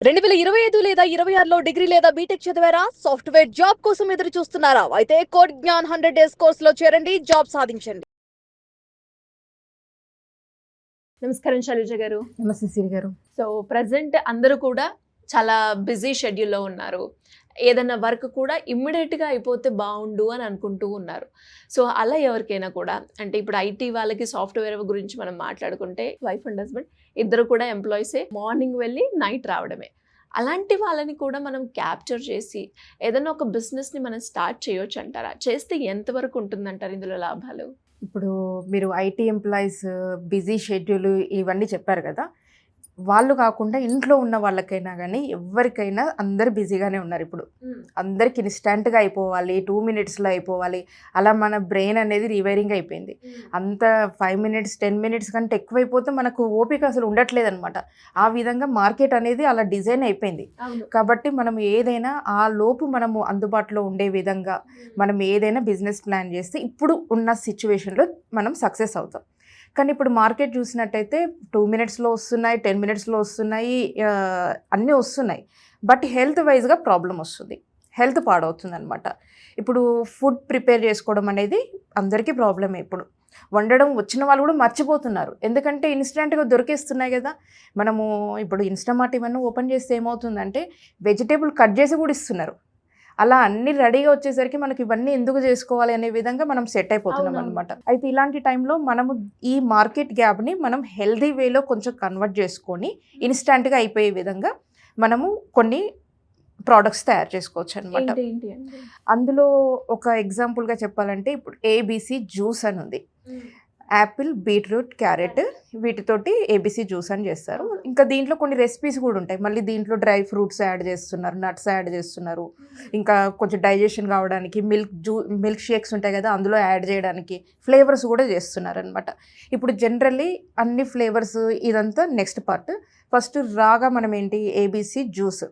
2025 లేదా 26లో డిగ్రీ లేదా బీటెక్ చదివారా? సాఫ్ట్‌వేర్ జాబ్ కోసం ఎదురు చూస్తున్నారా? అయితే కోడ్ జ్ఞాన్ 100 డేస్ కోర్సులో చేరండి. జాబ్ సాధించండి. నమస్కారం శైలజ గారు. నమస్తే సిరి గారు. సో, ప్రెజెంట్ అందరూ కూడా చాలా బిజీ షెడ్యూల్‌లో ఉన్నారు. ఏదన్నా వర్క్ కూడా ఇమ్మీడియేట్‌గా అయిపోతే బావుండు అని అనుకుంటూ ఉన్నారు. సో, అలా ఎవరికైనా కూడా అంటే ఇప్పుడు ఐటీ వాళ్ళకి సాఫ్ట్‌వేర్ గురించి మనం మాట్లాడుకుంటే వైఫ్ అండ్ హస్బెండ్ ఇద్దరు కూడా ఎంప్లాయీసే. మార్నింగ్ వెళ్ళి నైట్ రావడమే. అలాంటి వాళ్ళని కూడా మనం క్యాప్చర్ చేసి ఏదైనా ఒక బిజినెస్‌ని మనం స్టార్ట్ చేయొచ్చంటారా? చేస్తే ఎంతవరకు ఉంటుందంటారు ఇందులో లాభాలు? ఇప్పుడు మీరు ఐటీ ఎంప్లాయీస్ బిజీ షెడ్యూల్ ఇవన్నీ చెప్పారు కదా! వాళ్ళు కాకుండా ఇంట్లో ఉన్న వాళ్ళకైనా గానీ, ఎవ్వరికైనా అందరూ బిజీగానే ఉన్నారిప్పుడు. అందరికి ఇన్‌స్టాంట్‌గా అయిపోవాలి, 2 మినిట్స్‌లో అయిపోవాలి. అలా మన బ్రెయిన్ అనేది రివైరింగ్ అయిపోయింది. అంత 5 మినిట్స్, 10 మినిట్స్ కంటే ఎక్కువైపోతే మనకు ఓపిక అసలు ఉండట్లేదనమాట. ఆ విధంగా మార్కెట్ అనేది అలా డిజైన్ అయిపోయింది. అవును. కాబట్టి మనం ఏదైనా ఆ లోపు మనము అందుబాటులో ఉండే విధంగా మనం ఏదైనా బిజినెస్ ప్లాన్ చేస్తే ఇప్పుడు ఉన్న సిట్యుయేషన్‌లో మనం సక్సెస్ అవుతాం. కానీ ఇప్పుడు మార్కెట్ చూసినట్టయితే 2 మినిట్స్‌లో వస్తున్నాయి, 10 మినిట్స్‌లో వస్తున్నాయి, అన్నీ వస్తున్నాయి. బట్ హెల్త్ వైస్‌గా ప్రాబ్లమ్ వస్తుంది. హెల్త్ పాడవుతుందనమాట. ఇప్పుడు ఫుడ్ ప్రిపేర్ చేసుకోవడం అనేది అందరికీ ప్రాబ్లమే ఇప్పుడు. వండడం వచ్చిన వాళ్ళు కూడా మర్చిపోతున్నారు. ఎందుకంటే ఇన్‌స్టాంట్‌గా దొరికేస్తున్నాయి గదా! మనము ఇప్పుడు ఇన్‌స్టామార్ట్ ఇవన్నీ ఓపెన్ చేస్తే ఏమవుతుందంటే వెజిటబుల్ కట్ చేసి కూడా ఇస్తున్నారు. అలా అన్నీ రెడీగా వచ్చేసరికి మనకి ఇవన్నీ ఎందుకు చేసుకోవాలి అనే విధంగా మనం సెట్ అయిపోతున్నాం అనమాట. అయితే ఇలాంటి టైంలో మనము ఈ మార్కెట్ గ్యాప్‌ని మనం హెల్తీ వేలో కొంచెం కన్వర్ట్ చేసుకొని ఇన్‌స్టాంట్‌గా అయిపోయే విధంగా మనము కొన్ని ప్రొడక్ట్స్ తయారు చేసుకోవచ్చనమాట. ఏంటి ఏంటి అండి? అందులో ఒక ఎగ్జాంపుల్‌గా చెప్పాలంటే ఇప్పుడు ఏబీసీ జ్యూస్ అని ఉంది. యాపిల్, బీట్రూట్, క్యారెట్ వీటితోటి ఏబీసీ జ్యూస్ అని చేస్తారు. ఇంకా దీంట్లో కొన్ని రెసిపీస్ కూడా ఉంటాయి. మళ్ళీ దీంట్లో డ్రై ఫ్రూట్స్ యాడ్ చేస్తున్నారు, నట్స్ యాడ్ చేస్తున్నారు. ఇంకా కొంచెం డైజెషన్ కావడానికి మిల్క్ షేక్స్ ఉంటాయి కదా, అందులో యాడ్ చేయడానికి ఫ్లేవర్స్ కూడా చేస్తున్నారనమాట. ఇప్పుడు జనరల్లీ అన్ని ఫ్లేవర్స్ ఇదంతా నెక్స్ట్ పార్ట్. ఫస్ట్ రాగా మనం ఏంటి ఏబీసీ జ్యూస్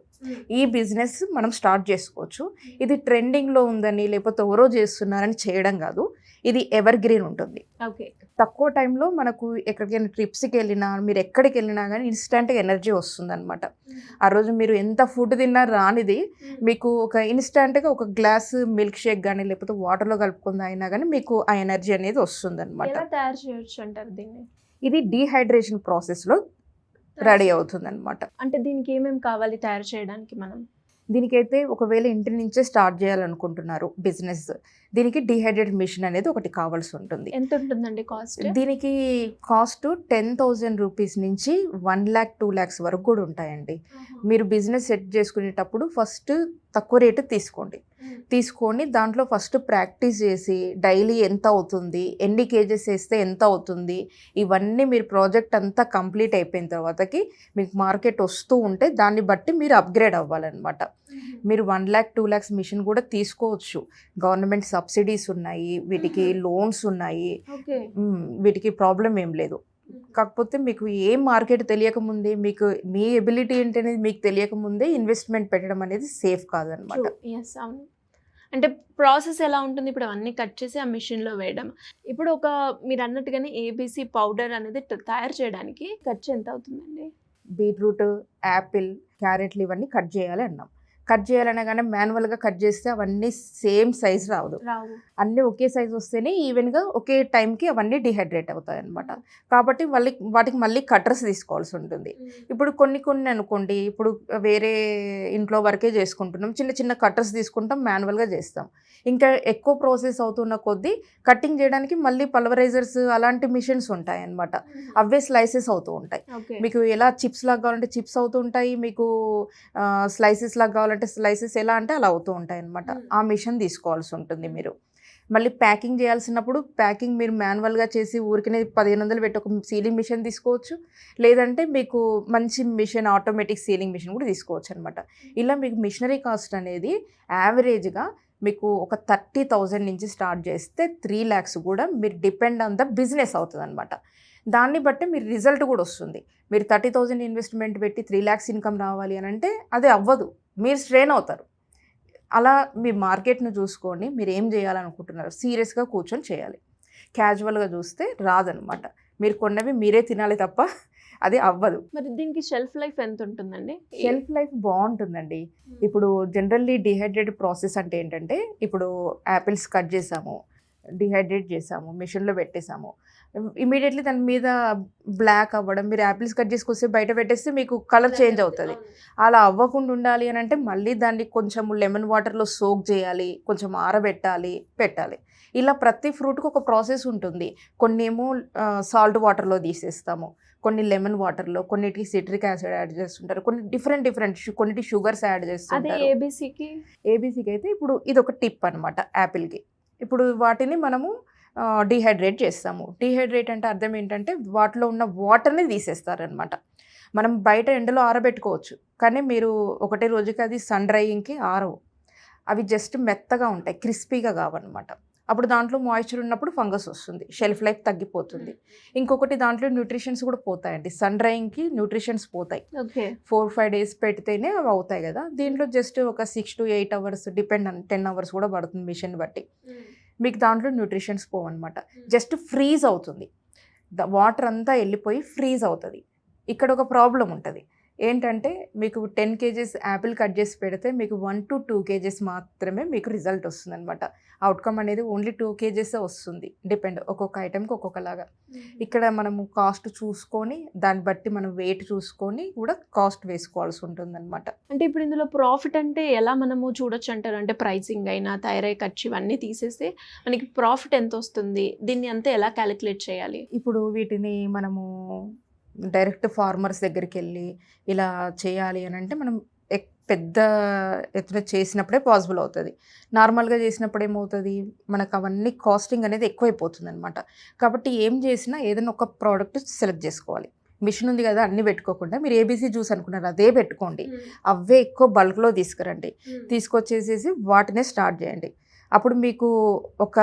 ఈ బిజినెస్ మనం స్టార్ట్ చేసుకోవచ్చు. ఇది ట్రెండింగ్‌లో ఉందని లేకపోతే ఎవరో చేస్తున్నారని చేయడం కాదు. ఇది ఎవర్ గ్రీన్ ఉంటుంది. ఓకే. తక్కువ టైంలో మనకు ఎక్కడికైనా ట్రిప్స్‌కి వెళ్ళినా, మీరు ఎక్కడికి వెళ్ళినా గానీ ఇన్‌స్టాంట్‌గా ఎనర్జీ వస్తుందనమాట. ఆ రోజు మీరు ఎంత ఫుడ్ తిన్నా రానిది మీకు ఒక ఇన్‌స్టాంట్‌గా ఒక గ్లాస్ మిల్క్ షేక్ గానీ, లేకపోతే వాటర్‌లో కలుపుకొని తాగినా గానీ మీకు ఆ ఎనర్జీ అనేది వస్తుందనమాట. ఎలా తయారు చేయొచ్చు అంటారు దీన్ని? ఇది డీహైడ్రేషన్ ప్రాసెస్‌లో రెడీ అవుతుందనమాట. అంటే దీనికి ఏమేమి కావాలి తయారు చేయడానికి మనం? దీనికైతే ఒకవేళ ఇంటి నుంచే స్టార్ట్ చేయాలనుకుంటున్నారు బిజినెస్, దీనికి డీహైడ్రేట్ మిషన్ అనేది ఒకటి కావాల్సి ఉంటుంది. ఎంత ఉంటుందండి కాస్ట్? దీనికి కాస్ట్ 10,000 రూపీస్ నుంచి 1,00,000, 2,00,000 వరకు కూడా ఉంటాయండి. మీరు బిజినెస్ సెట్ చేసుకునేటప్పుడు ఫస్ట్ తక్కువ రేటు తీసుకోండి. తీసుకొని దాంట్లో ఫస్ట్ ప్రాక్టీస్ చేసి డైలీ ఎంత అవుతుంది, ఎన్ని కేజెస్ వేస్తే ఎంత అవుతుంది, ఇవన్నీ మీరు ప్రాజెక్ట్ అంతా కంప్లీట్ అయిపోయిన తర్వాతకి మీకు మార్కెట్ వస్తూ ఉంటే దాన్ని బట్టి మీరు అప్గ్రేడ్ అవ్వాలన్నమాట. మీరు 1,00,000, 2,00,000 మిషన్ కూడా తీసుకోవచ్చు. గవర్నమెంట్ సబ్సిడీస్ ఉన్నాయి, వీటికి లోన్స్ ఉన్నాయి. ఓకే. వీటికి ప్రాబ్లం ఏం లేదు. కాకపోతే మీకు ఏ మార్కెట్ తెలియకముందే, మీకు మీ ఎబిలిటీ ఏంటనేది మీకు తెలియకముందే ఇన్వెస్ట్మెంట్ పెట్టడం అనేది సేఫ్ కాదనమాట. యెస్. అవును. అంటే ప్రాసెస్ ఎలా ఉంటుంది? ఇప్పుడు అవన్నీ కట్ చేసి ఆ మిషన్‌లో వేయడం. ఇప్పుడు మీరన్నట్టుగానే ఏబీసీ పౌడర్ అనేది తయారు చేయడానికి ఖర్చు ఎంత అవుతుందండి? బీట్రూట్, యాపిల్, క్యారెట్లు ఇవన్నీ కట్ చేయాలి అన్నాం. కట్ చేయాలనగానే మాన్యువల్‌గా కట్ చేస్తే అవన్నీ సేమ్ సైజ్ రావు. అన్నీ ఒకే సైజ్ వస్తేనే ఈవెన్‌గా ఒకే టైంకి అవన్నీ డీహైడ్రేట్ అవుతాయన్నమాట. కాబట్టి వాటికి మళ్ళీ కట్టర్స్ తీసుకోవాల్సి ఉంటుంది. ఇప్పుడు కొన్ని కొన్ని అనుకోండి, ఇప్పుడు వేరే ఇంట్లో వరకే చేసుకుంటున్నాం. చిన్న చిన్న కట్టర్స్ తీసుకుంటాం, మాన్యువల్‌గా చేస్తాం. ఇంకా ఎక్కువ ప్రాసెస్ అవుతున్న కొద్దీ కట్టింగ్ చేయడానికి మళ్ళీ పల్వరైజర్స్ అలాంటి మిషన్స్ ఉంటాయన్నమాట. అవే స్లైసెస్ అవుతూ ఉంటాయి. మీకు ఎలా చిప్స్ లాగా కావాలంటే చిప్స్ అవుతూ ఉంటాయి. మీకు స్లైసెస్ లాగా కావాలంటే స్లైసెస్ ఎలా అంటే అలా అవుతూ ఉంటాయన్నమాట. ఆ మిషన్ తీసుకోవాల్సి ఉంటుంది మీరు. మళ్ళీ ప్యాకింగ్ చేయాల్సినప్పుడు ప్యాకింగ్ మీరు మాన్యువల్‌గా చేసి ఊరికనే 1,500 పెట్టి ఒక సీలింగ్ మిషన్ తీసుకోవచ్చు. లేదంటే మీకు మంచి మిషన్ ఆటోమేటిక్ సీలింగ్ మిషన్ కూడా తీసుకోవచ్చనమాట. ఇలా మీకు మిషనరీ కాస్ట్ అనేది యావరేజ్‌గా మీకు ఒక 30,000 నుంచి స్టార్ట్ చేస్తే 3,00,000 కూడా మీరు డిపెండ్ ఆన్ ద బిజినెస్ అవుతదనమాట. దాన్ని బట్టి మీరు రిజల్ట్ కూడా వస్తుంది. మీరు 30,000 ఇన్వెస్ట్మెంట్ పెట్టి 3,00,000 ఇన్‌కమ్ రావాలి అనంటే అది అవ్వదు. మీరు స్ట్రెయిన్ అవుతారు. అలా మీ మార్కెట్‌ని చూసుకొని మీరేం చేయాలనుకుంటున్నారు సీరియస్‌గా కూర్చొని చేయాలి. క్యాజువల్‌గా చూస్తే రాదనమాట. మీరు కొన్నవి మీరే తినాలి తప్ప అది అవ్వదు. మరి దీనికి షెల్ఫ్ లైఫ్ ఎంత ఉంటుందండి? షెల్ఫ్ లైఫ్ బాగుంటుందండి. ఇప్పుడు జనరల్లీ డిహైడ్రేట్ ప్రాసెస్ అంటే ఏంటంటే, ఇప్పుడు యాపిల్స్ కట్ చేసాము, డిహైడ్రేట్ చేసాము, మిషన్లో పెట్టేసాము, ఇమీడియట్లీ దాని మీద బ్లాక్ అవ్వడం, మీరు యాపిల్స్ కట్ చేసుకొస్తే బయట పెట్టేస్తే మీకు కలర్ చేంజ్ అవుతుంది. అలా అవ్వకుండా ఉండాలి అని అంటే మళ్ళీ దాన్ని కొంచెం లెమన్ వాటర్లో సోక్ చేయాలి, కొంచెం ఆరబెట్టాలి, పెట్టాలి. ఇలా ప్రతి ఫ్రూట్కి ఒక ప్రాసెస్ ఉంటుంది. కొన్ని ఏమో సాల్ట్ వాటర్లో తీసేస్తాము, కొన్ని లెమన్ వాటర్లో, కొన్నిటికి సిట్రిక్ యాసిడ్ యాడ్ చేస్తుంటారు, కొన్ని డిఫరెంట్ కొన్నిటి షుగర్స్ యాడ్ అదే చేస్తుంటారు. ఏబీసీకి అయితే ఇప్పుడు ఇది ఒక టిప్ అనమాట యాపిల్కి. ఇప్పుడు వాటిని మనము డీహైడ్రేట్ చేస్తాము. డీహైడ్రేట్ అంటే అర్థం ఏంటంటే వాటిలో ఉన్న వాటర్ని తీసేస్తారనమాట. మనం బయట ఎండలో ఆరబెట్టుకోవచ్చు, కానీ మీరు ఒకటే రోజుకి అది సన్ డ్రైయింగ్కి ఆరవు. అవి జస్ట్ మెత్తగా ఉంటాయి, క్రిస్పీగా కావన్నమాట. అప్పుడు దాంట్లో మాయిశ్చర్ ఉన్నప్పుడు ఫంగస్ వస్తుంది, షెల్ఫ్ లైఫ్ తగ్గిపోతుంది. ఇంకొకటి దాంట్లో న్యూట్రిషన్స్ కూడా పోతాయండి. సన్ డ్రైయింగ్కి న్యూట్రిషన్స్ పోతాయి. 4-5 days పెడితేనే అవి అవుతాయి కదా. దీంట్లో జస్ట్ ఒక 6 to 8 hours, డిపెండ్ 10 hours కూడా పడుతుంది మిషన్ బట్టి. మీకు దాంట్లో న్యూట్రిషన్స్ పోవన్నమాట. జస్ట్ ఫ్రీజ్ అవుతుంది, వాటర్ అంతా వెళ్ళిపోయి ఫ్రీజ్ అవుతుంది. ఇక్కడ ఒక ప్రాబ్లం ఉంటుంది ఏంటంటే, మీకు 10 kgs యాపిల్ కట్ చేసి పెడితే మీకు 1 to 2 kgs మాత్రమే మీకు రిజల్ట్ వస్తుంది అనమాట. అవుట్కమ్ అనేది ఓన్లీ 2 kgs వస్తుంది. డిపెండ్ ఒక్కొక్క ఐటెంకి ఒక్కొక్కలాగా. ఇక్కడ మనము కాస్ట్ చూసుకొని దాన్ని బట్టి మనం వెయిట్ చూసుకొని కూడా కాస్ట్ వేసుకోవాల్సి ఉంటుంది అనమాట. అంటే ఇప్పుడు ఇందులో ప్రాఫిట్ అంటే ఎలా మనము చూడొచ్చు అంటారు? అంటే ప్రైసింగ్ అయినా, థైరాయిడ్ ఖర్చు ఇవన్నీ తీసేస్తే మనకి ప్రాఫిట్ ఎంత వస్తుంది? దీన్ని అంతా ఎలా క్యాలిక్యులేట్ చేయాలి? ఇప్పుడు వీటిని మనము డైరెక్ట్ ఫార్మర్స్ దగ్గరికి వెళ్ళి ఇలా చేయాలి అని అంటే మనం పెద్ద ఎత్తున చేసినప్పుడే పాసిబుల్ అవుతుంది. నార్మల్గా చేసినప్పుడు ఏమవుతుంది, మనకు అవన్నీ కాస్టింగ్ అనేది ఎక్కువైపోతుంది అనమాట. కాబట్టి ఏం చేసినా ఏదైనా ఒక ప్రోడక్ట్ సెలెక్ట్ చేసుకోవాలి. మిషన్ ఉంది కదా, అన్నీ పెట్టుకోకుండా మీరు ఏబీసీ జ్యూస్ అనుకున్నారు అదే పెట్టుకోండి. అవే ఎక్కువ బల్క్లో తీసుకురండి, తీసుకొచ్చేసేసి వాటినే స్టార్ట్ చేయండి. అప్పుడు మీకు ఒక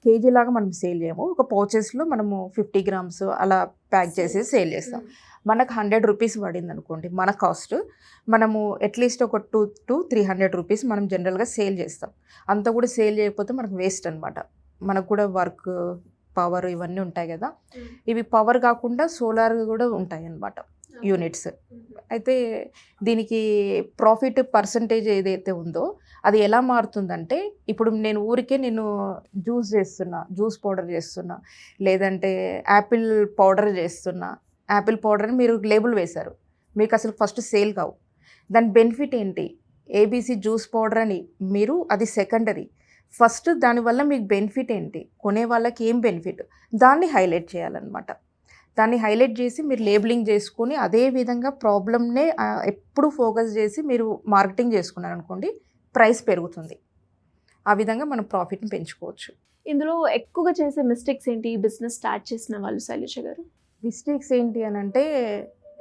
కేజీ లాగా మనం సేల్ చేయము, ఒక పౌచెస్లో మనము 50 grams అలా ప్యాక్ చేసి సేల్ చేస్తాం. మనకు 100 rupees పడింది అనుకోండి మన కాస్ట్, మనము అట్లీస్ట్ ఒక 2 to 300 rupees మనం జనరల్గా సేల్ చేస్తాం. అంత కూడా సేల్ చేయకపోతే మనకు వేస్ట్ అనమాట. మనకు కూడా వర్క్, పవర్ ఇవన్నీ ఉంటాయి కదా. ఇవి పవర్ కాకుండా సోలార్ కూడా ఉంటాయి అన్నమాట యూనిట్స్. అయితే దీనికి ప్రాఫిట్ పర్సంటేజ్ ఏదైతే ఉందో అది ఎలా మారుతుందంటే, ఇప్పుడు నేను జ్యూస్ పౌడర్ చేస్తున్నా, లేదంటే యాపిల్ పౌడర్ చేస్తున్నా. యాపిల్ పౌడర్ని మీరు లేబుల్ వేశారు, మీకు అసలు ఫస్ట్ సేల్ కావు. దాని బెనిఫిట్ ఏంటి? ఏబీసీ జ్యూస్ పౌడర్ అని మీరు, అది సెకండరీ. ఫస్ట్ దానివల్ల మీకు బెనిఫిట్ ఏంటి, కొనే వాళ్ళకి ఏం బెనిఫిట్, దాన్ని హైలైట్ చేయాలన్నమాట. దాన్ని హైలైట్ చేసి మీరు లేబులింగ్ చేసుకొని అదే విధంగా ప్రాబ్లమ్నే ఎప్పుడు ఫోకస్ చేసి మీరు మార్కెటింగ్ చేసుకున్నారు అనుకోండి, ప్రైస్ పెరుగుతుంది. ఆ విధంగా మనం ప్రాఫిట్ని పెంచుకోవచ్చు. ఇందులో ఎక్కువగా చేసే మిస్టేక్స్ ఏంటి ఈ బిజినెస్ స్టార్ట్ చేసిన వాళ్ళు శైలజ గారు? మిస్టేక్స్ ఏంటి అని అంటే,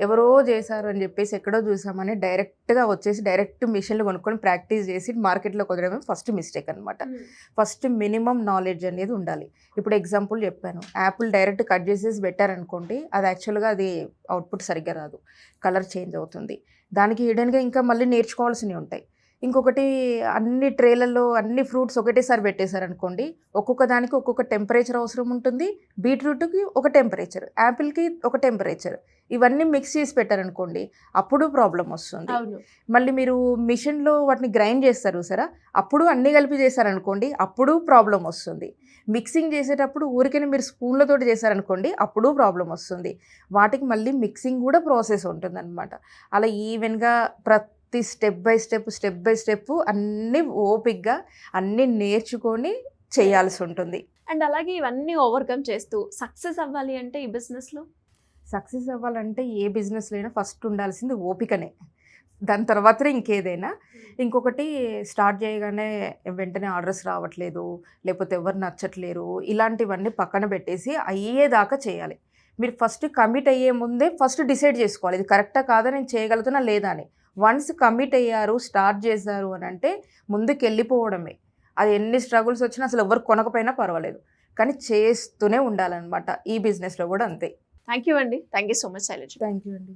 ఎవరో చేశారు అని చెప్పేసి ఎక్కడో చూసామని డైరెక్ట్గా వచ్చేసి డైరెక్ట్ మిషన్లు కొనుక్కొని ప్రాక్టీస్ చేసి మార్కెట్లో కుదరడమే ఫస్ట్ మిస్టేక్ అనమాట. ఫస్ట్ మినిమం నాలెడ్జ్ అనేది ఉండాలి. ఇప్పుడు ఎగ్జాంపుల్ చెప్పాను, యాపిల్ డైరెక్ట్ కట్ చేసేసి పెట్టారనుకోండి, అది యాక్చువల్గా అది అవుట్పుట్ సరిగ్గా రాదు, కలర్ చేంజ్ అవుతుంది. దానికి హిడెన్గా ఇంకా మళ్ళీ నేర్చుకోవాల్సినవి ఉంటాయి. ఇంకొకటి, అన్ని ట్రేలలో అన్ని ఫ్రూట్స్ ఒకటేసారి పెట్టేశారనుకోండి, ఒక్కొక్క దానికి ఒక్కొక్క టెంపరేచర్ అవసరం ఉంటుంది. బీట్రూట్కి ఒక టెంపరేచర్, యాపిల్కి ఒక టెంపరేచర్, ఇవన్నీ మిక్స్ చేసి పెట్టారనుకోండి, అప్పుడు ప్రాబ్లం వస్తుంది. మళ్ళీ మీరు మిషన్లో వాటిని గ్రైండ్ చేస్తారు సరే, అప్పుడు అన్నీ కలిపి చేశారనుకోండి, అప్పుడు ప్రాబ్లం వస్తుంది. మిక్సింగ్ చేసేటప్పుడు ఊరికైనా మీరు స్పూన్లతోటి చేశారనుకోండి, అప్పుడు ప్రాబ్లం వస్తుంది. వాటికి మళ్ళీ మిక్సింగ్ కూడా ప్రాసెస్ ఉంటుందన్నమాట. అలా ఈవెన్గా స్టెప్ బై స్టెప్ అన్నీ ఓపిక్గా అన్నీ నేర్చుకొని చేయాల్సి ఉంటుంది. అండ్ అలాగే ఇవన్నీ ఓవర్కమ్ చేస్తూ సక్సెస్ అవ్వాలి అంటే ఈ బిజినెస్లో, సక్సెస్ అవ్వాలంటే ఏ బిజినెస్లో అయినా ఫస్ట్ ఉండాల్సింది ఓపికనే, దాని తర్వాతనే ఇంకేదైనా. ఇంకొకటి, స్టార్ట్ చేయగానే వెంటనే ఆర్డర్స్ రావట్లేదు, లేకపోతే ఎవరు నచ్చట్లేరు, ఇలాంటివన్నీ పక్కన పెట్టేసి అయ్యేదాకా చేయాలి. మీరు ఫస్ట్ కమిట్ అయ్యే ముందే ఫస్ట్ డిసైడ్ చేసుకోవాలి, ఇది కరెక్టా కాదా, నేను చేయగలుగుతున్నా లేదా అని. వన్స్ కమిట్ అయ్యారు, స్టార్ట్ చేశారు అని అంటే ముందుకు వెళ్ళిపోవడమే. అది ఎన్ని స్ట్రగుల్స్ వచ్చినా అసలు ఎవరు కొనకపోయినా పర్వాలేదు, కానీ చేస్తూనే ఉండాలన్నమాట. ఈ బిజినెస్లో కూడా అంతే. థ్యాంక్ యూ అండి. Thank you so much Shailaja. Thank you అండి.